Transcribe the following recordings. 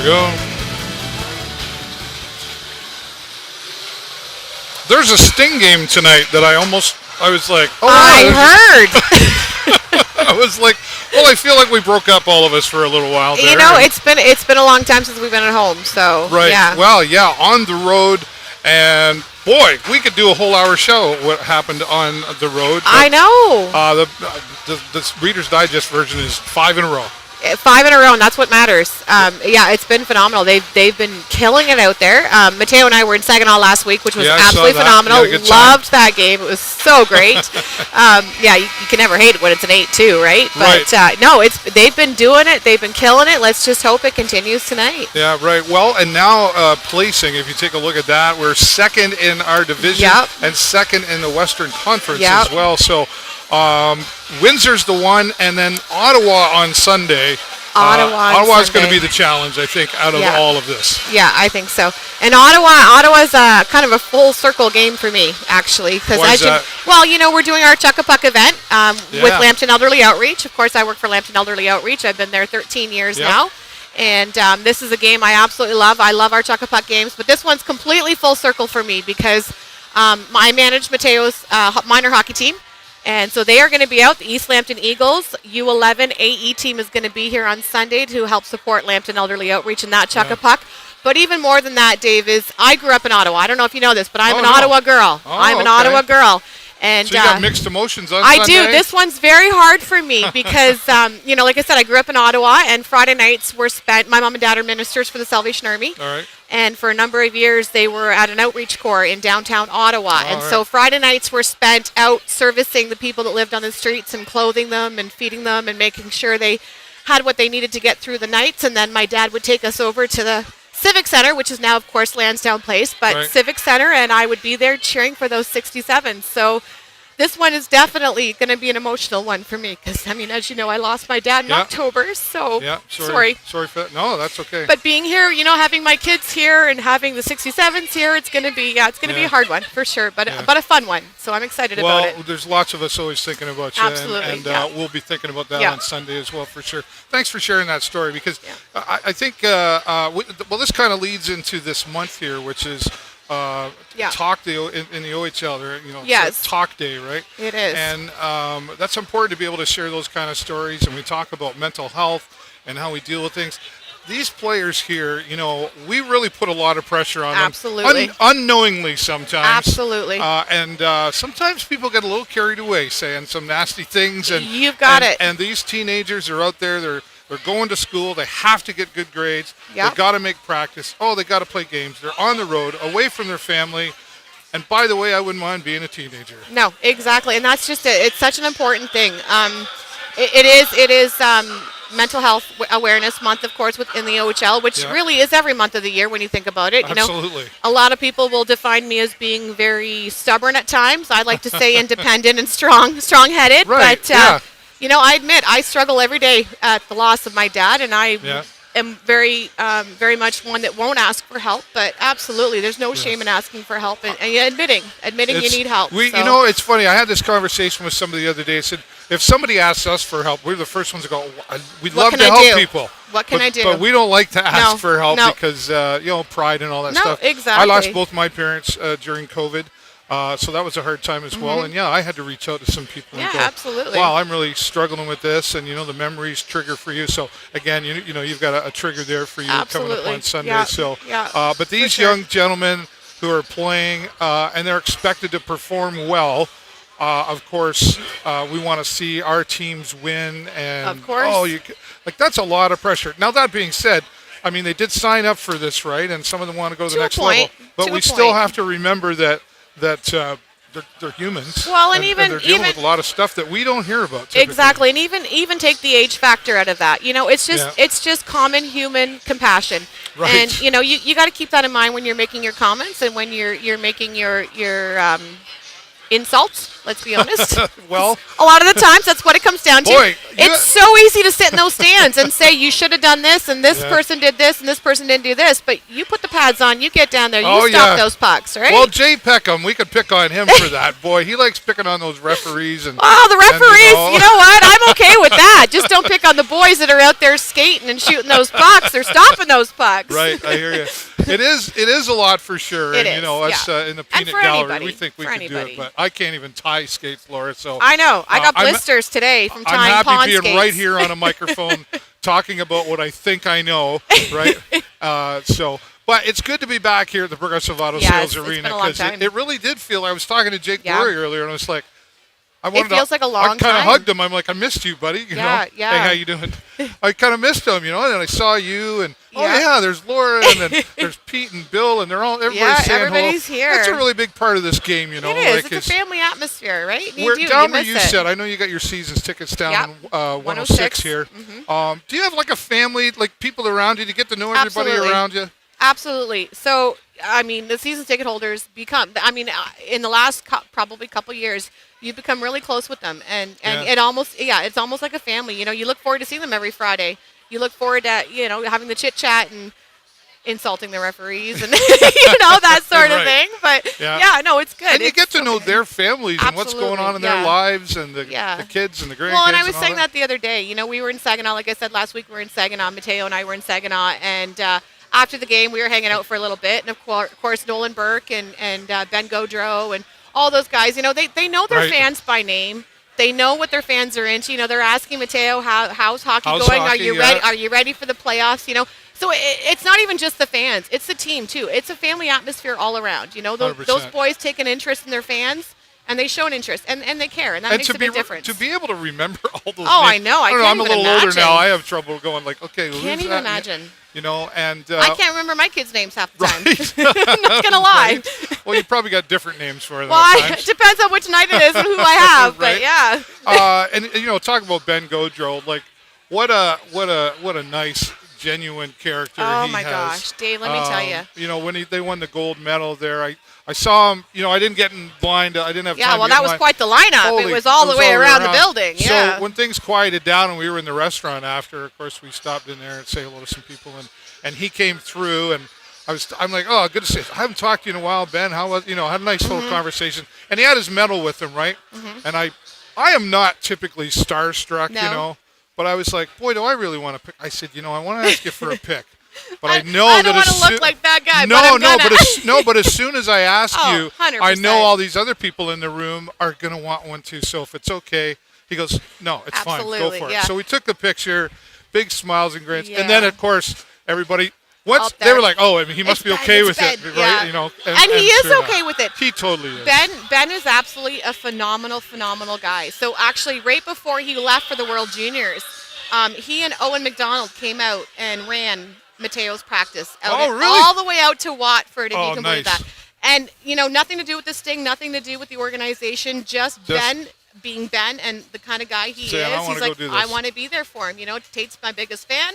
go. There's a Sting game tonight that I was like, oh, I heard. I was like, well, I feel like we broke up, all of us, for a little while there. You know, it's been a long time since we've been at home, so right. Yeah. Well, yeah, on the road, and boy, we could do a whole hour show what happened on the road. I know. The Reader's Digest version is 5 in a row. 5 in a row, and that's what matters. Yeah, it's been phenomenal. They've been killing it out there. Mateo and I were in Saginaw last week, which was absolutely phenomenal. Loved that game. It was so great. Yeah, you can never hate it when it's an 8-2, right? But no, they've been doing it. They've been killing it. Let's just hope it continues tonight. Yeah, right. Well, and now placing, if you take a look at that, we're second in our division and second in the Western Conference as well. So Windsor's the one, and then Ottawa on Sunday. Ottawa's going to be the challenge, I think, out of all of this. Yeah, I think so. And Ottawa's kind of a full circle game for me, actually. Well, you know, we're doing our Chuck a Puck event with Lambton Elderly Outreach. Of course, I work for Lambton Elderly Outreach. I've been there 13 years now. And this is a game I absolutely love. I love our Chuck a Puck games. But this one's completely full circle for me because I manage Mateo's minor hockey team. And so they are going to be out. The East Lambton Eagles U11 AE team is going to be here on Sunday to help support Lambton Elderly Outreach and that Chuck a Puck. But even more than that, Dave, is I grew up in Ottawa. I don't know if you know this, but I'm an Ottawa girl. I'm an Ottawa girl. And so you got mixed emotions on Sunday? I do. This one's very hard for me because, you know, like I said, I grew up in Ottawa, and Friday nights were spent. My mom and dad are ministers for the Salvation Army. All right. And for a number of years, they were at an outreach corps in downtown Ottawa. So Friday nights were spent out servicing the people that lived on the streets and clothing them and feeding them and making sure they had what they needed to get through the nights. And then my dad would take us over to the Civic Center, which is now, of course, Lansdowne Place, but Civic Center, and I would be there cheering for those 67s. So this one is definitely going to be an emotional one for me because, I mean, as you know, I lost my dad in October, so sorry. Sorry for that. No, that's okay. But being here, you know, having my kids here and having the 67s here, it's going to be, it's going to be a hard one for sure, but a fun one. So I'm excited about it. Well, there's lots of us always thinking about you. Absolutely. And we'll be thinking about that on Sunday as well, for sure. Thanks for sharing that story because I think, well, this kind of leads into this month here, which is talk day in the OHL. It's talk day, right? It is. And that's important to be able to share those kind of stories. And we talk about mental health and how we deal with things. These players here, you know, we really put a lot of pressure on them. Unknowingly sometimes. Absolutely. And sometimes people get a little carried away saying some nasty things. And you've got it. And these teenagers are out there. They're going to school. They have to get good grades. They've got to make practice. They got to play games. They're on the road, away from their family. And by the way, I wouldn't mind being a teenager. No, exactly. And that's just it. It's such an important thing. It is Mental Health Awareness Month, of course, within the OHL, which really is every month of the year when you think about it. Absolutely. You know, a lot of people will define me as being very stubborn at times. I like to say independent and strong-headed. Right. But, you know, I admit I struggle every day at the loss of my dad, and I am very much one that won't ask for help. But absolutely, there's no shame in asking for help and admitting you need help. You know, it's funny. I had this conversation with somebody the other day. I said, if somebody asks us for help, we're the first ones to go, we'd love to help people. What can I do? But we don't like to ask for help because, you know, pride and all that stuff. Exactly. I lost both my parents during COVID. So that was a hard time as well. And, I had to reach out to some people and go, absolutely. wow, I'm really struggling with this. And, you know, the memories trigger for you. So, again, you know, you've got a trigger there for you coming up on Sunday. But these young gentlemen who are playing and they're expected to perform well, of course, we want to see our teams win. And, of course. That's a lot of pressure. Now, that being said, I mean, they did sign up for this, right? And some of them want to go to the next level. But we still have to remember that they're humans. Well, and they're dealing with a lot of stuff that we don't hear about typically. Exactly, and even take the age factor out of that. You know, it's just common human compassion. Right. And you know, you got to keep that in mind when you're making your comments and when you're making your insults, let's be honest. Well, a lot of the times that's what it comes down to. Boy, it's so easy to sit in those stands and say you should have done this and this person did this and this person didn't do this, but you put the pads on, you get down there, you stop those pucks, right? Well, Jay Peckham, we could pick on him for that. Boy, he likes picking on those referees. And the referees, you know what? I'm okay with that. Just don't pick on the boys that are out there skating and shooting those pucks or stopping those pucks. Right, I hear you. It is a lot for sure. It and, is, you know, us in the peanut gallery, we think we can do it, but I can't even tie skates, Laura. So I know. I got blisters today from tying I'm pond happy being skates. right here on a microphone talking about what I think I know, right? But it's good to be back here at the Progressive Auto Sales Arena because it really did feel. I was talking to Jake Lurie earlier, and I was like, it feels like a long time. I kind of hugged him. I'm like, I missed you, buddy. You know? Hey, how you doing? I kind of missed him, you know. And then I saw you, and there's Laura, and then there's Pete and Bill, and everybody's saying everybody's here. That's a really big part of this game, you know. It is. It's a family atmosphere, right? Down where you said, I know you got your season's tickets down in 106 here. Mm-hmm. Do you have like a family, like people around you? Do you get to know everybody around you? Absolutely. So, I mean, the season ticket holders in the last probably couple years, you become really close with them, and it's almost like a family. You know, you look forward to seeing them every Friday. You look forward to having the chit chat and insulting the referees and that sort of thing. But it's good. And you get to know their families and what's going on in their lives and the kids and the grandkids. Well, and I was saying that the other day. You know, we were in Saginaw. Like I said last week, we were in Saginaw. Mateo and I were in Saginaw, and after the game, we were hanging out for a little bit. And of course, Nolan Burke and Ben Gaudreau and all those guys, they know their fans by name. They know what their fans are into. You know, they're asking Mateo, how's hockey going? Are you ready? Are you ready for the playoffs? You know, so it's not even just the fans; it's the team too. It's a family atmosphere all around. You know, those boys take an interest in their fans, and they show an interest, and they care, and that makes a big difference. To be able to remember all those names. I know. I'm a little older now. I have trouble going like, okay, can't even imagine. You know, and I can't remember my kids' names half the time. I'm not gonna lie. Right. Well, you probably got different names for them. Well, it depends on which night it is and who I have, but yeah. And talk about Ben Gaudreau, like what a nice, genuine character. Oh my gosh, Dave, let me tell you. You know, when they won the gold medal there, I saw him. You know, I didn't get in blind. I didn't have time. Yeah, well, that was quite the lineup. It was all the way around the building. Yeah. So when things quieted down and we were in the restaurant after, of course, we stopped in there and say hello to some people, and he came through, and I'm like, oh, good to see you. I haven't talked to you in a while, Ben. How was, had a nice little conversation, and he had his medal with him, right? Mm-hmm. And I am not typically starstruck, but I was like, boy, do I really want to pick. I said, I want to ask you for a pick. But I know I don't want to look like that guy. But as soon as I ask you, 100%. I know all these other people in the room are going to want one too. So if it's okay, he goes, no, it's fine. Go for it. So we took the picture, big smiles and grins, and then of course everybody. Once they were like, oh, I mean, he must be okay with it, right? You know, and he is okay with it. He totally is. Ben is absolutely a phenomenal guy. So actually, right before he left for the World Juniors, he and Owen McDonald came out and ran Mateo's practice all the way out to Watford, if you can believe that. And, nothing to do with the Sting, nothing to do with the organization, just Ben being Ben and the kind of guy he is. He's like, I want to be there for him. Tate's my biggest fan.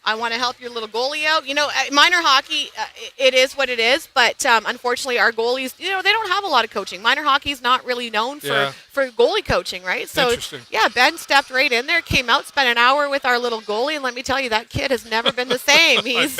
I want to help your little goalie out. Minor hockey, it is what it is, but unfortunately our goalies, they don't have a lot of coaching. Minor hockey is not really known for goalie coaching, right? So, Ben stepped right in there, came out, spent an hour with our little goalie, and let me tell you, that kid has never been the same. He's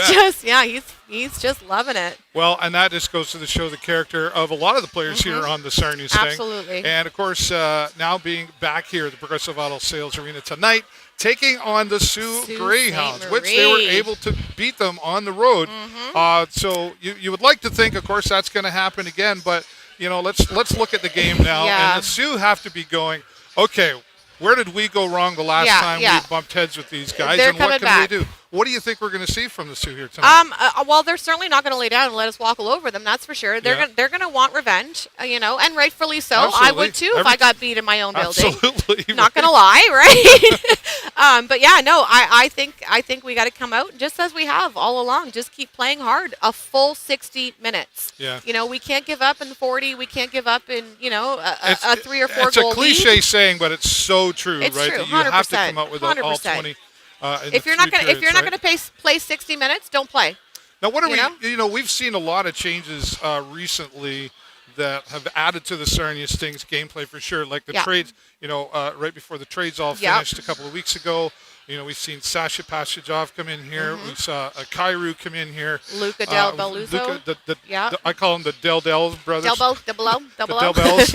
just loving it. Well, and that just goes to show the character of a lot of the players here on the Sarnia Sting. Absolutely. And, of course, now being back here at the Progressive Auto Sales Arena tonight, taking on the SOO Greyhounds, which they were able to beat them on the road. Mm-hmm. So you would like to think, of course, that's going to happen again. But, let's look at the game now. Yeah. And the SOO have to be be okay, where did we go wrong the last time we bumped heads with these guys? They're and what can back. we do? What do you think we're going to see from the SOO here tonight? Well, they're certainly not going to lay down and let us walk all over them. That's for sure. They're going to want revenge, and rightfully so. Absolutely. I would too if I got beat in my own building. Absolutely. Not going to lie, right? But I think we got to come out just as we have all along. Just keep playing hard, a full 60 minutes. Yeah. We can't give up in 40. We can't give up in a 3 or 4 it's goal a cliche lead. saying, but it's so true, it's right? True, that you have to come out with all 20. If you're not going to play 60 minutes, don't play. Now, what are we've seen a lot of changes recently that have added to the Sarnia Stings gameplay for sure. Like the trades, right before the trades all finished a couple of weeks ago. We've seen Sasha Pashajov come in here. We saw Kairu come in here. Luca Del Belluso. I call them the Del brothers. Del Bells.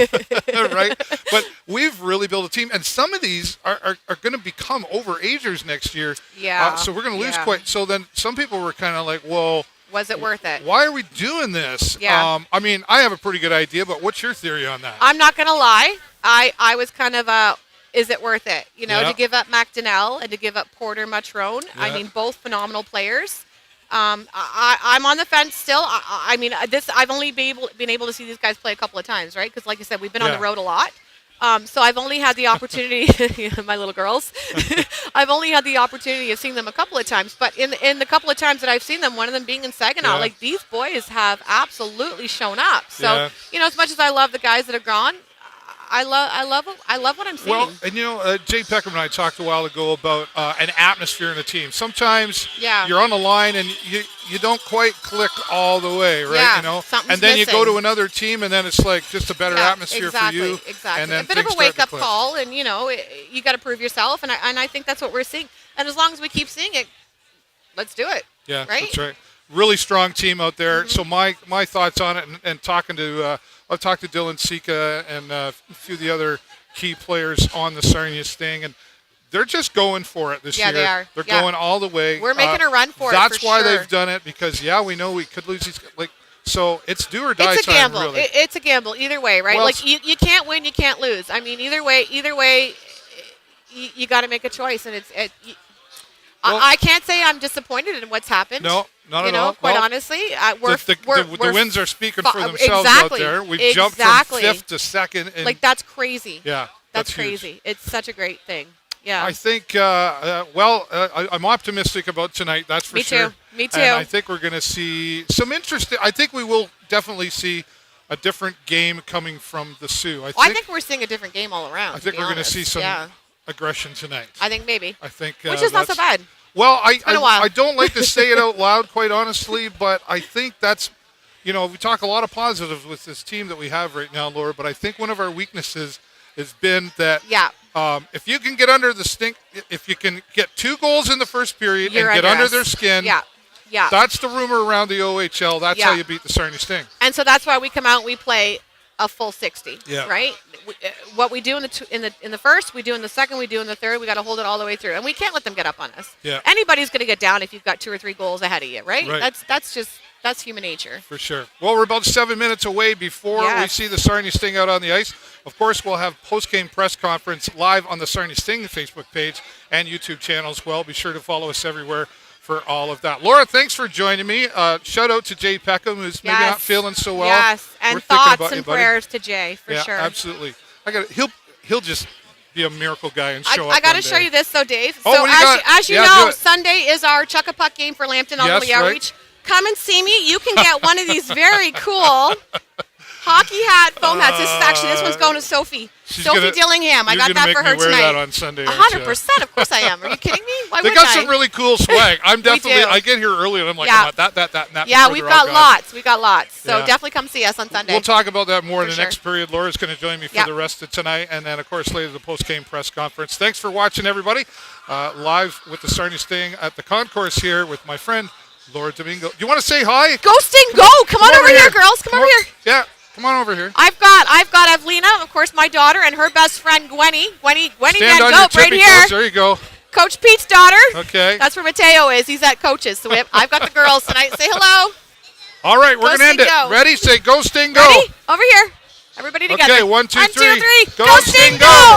Right? But we've really built a team. And some of these are going to become overagers next year. Yeah. So we're going to lose quite. So then some people were kind of like, well, was it worth it? Why are we doing this? Yeah. I mean, I have a pretty good idea, but what's your theory on that? I'm not going to lie. I was kind of is it worth it? To give up McDonnell and to give up Porter Matrone. I mean, both phenomenal players. I'm on the fence still. I've only been able to see these guys play a couple of times, right? Because like I said, we've been on the road a lot. So I've only had the opportunity, my little girls, I've only had the opportunity of seeing them a couple of times. But in the couple of times that I've seen them, one of them being in Saginaw, like these boys have absolutely shown up. So, as much as I love the guys that have gone, I love what I'm seeing. Well, and Jay Peckham and I talked a while ago about an atmosphere in a team. Sometimes you're on the line and you don't quite click all the way, right? Something's and then missing. you go to another team and then it's like just a better atmosphere for you. Exactly. And then a bit of a wake-up call, and you got to prove yourself, and I think that's what we're seeing. And as long as we keep seeing it, let's do it. Yeah, right? That's right. Really strong team out there. So my thoughts on it, and talking to I've talked to Dylan Sika and a few of the other key players on the Sarnia Sting, and they're just going for it this year. They are. They're going all the way. We're making a run for it. That's for why sure. they've done it, because we know we could lose these. So it's do or die. It's a gamble. Time, really. It's a gamble either way, right? Well, you can't win, you can't lose. I mean, either way, you got to make a choice, and I can't say I'm disappointed in what's happened. No, not at all. Quite honestly, the wins are speaking for themselves out there. We jumped from fifth to second. And that's crazy. Yeah, that's crazy. Huge. It's such a great thing. Yeah. I think. I'm optimistic about tonight. That's for sure. Me too. And I think we're going to see some interesting. I think we will definitely see a different game coming from the SOO. I think we're seeing a different game all around. I think we're going to see some aggression tonight. I think maybe. Which is not so bad. Well, I don't like to say it out loud, quite honestly, but I think that's, we talk a lot of positives with this team that we have right now, Laura, but I think one of our weaknesses has been that if you can get under the stink, if you can get 2 goals in the first period and get under their skin, that's the rumor around the OHL. That's how you beat the Sarnia Sting. And so that's why we come out and we play a full 60, yeah. right? What we do in the first, we do in the second, we do in the third. We got to hold it all the way through, and we can't let them get up on us. Yeah. Anybody's going to get down if you've got 2 or 3 goals ahead of you, right? That's human nature. For sure. Well, we're about 7 minutes away before we see the Sarnia Sting out on the ice. Of course, we'll have post-game press conference live on the Sarnia Sting Facebook page and YouTube channel as well. Be sure to follow us everywhere for all of that. Laura, thanks for joining me. Shout out to Jay Peckham, who's maybe not feeling so well. Yes, and thoughts and prayers to Jay, for sure. Absolutely. He'll just be a miracle guy and show up. I got to show you this, though, Dave. Oh, so as you know, Sunday is our Chuck-a-Puck game for Lambton Elderly Outreach. Come and see me. You can get one of these very cool hockey hat, foam hats. This one's going to Sophie. Sophie Dillingham. I got that for her tonight. You're going to make me wear that on Sunday. 100%. Of course I am. Are you kidding me? Why they got some really cool swag. I'm definitely. I get here early and I'm like, I want that, and that. Yeah, we've got lots. So definitely come see us on Sunday. We'll talk about that more in the next period. Laura's going to join me for the rest of tonight, and then of course later the post-game press conference. Thanks for watching, everybody. Live with the Sarnia Sting at the concourse here with my friend Laura Domingos. Do you want to say hi? Go Sting, go! Come on over here, girls. Come over here. Yeah. Come on over here. I've got Evelina, of course, my daughter, and her best friend Gwenny. Gwenny Stand Van on Goat your right tippy here. toes. There you go. Coach Pete's daughter. Okay. That's where Mateo is. He's at coaches. So I've got the girls tonight. Say hello. All right, we're going to end it. Go. Ready? Say go Sting, go. Ready? Over here. Everybody together. Okay, 1, 2, 3. 1, 2, 3. Go Sting, go.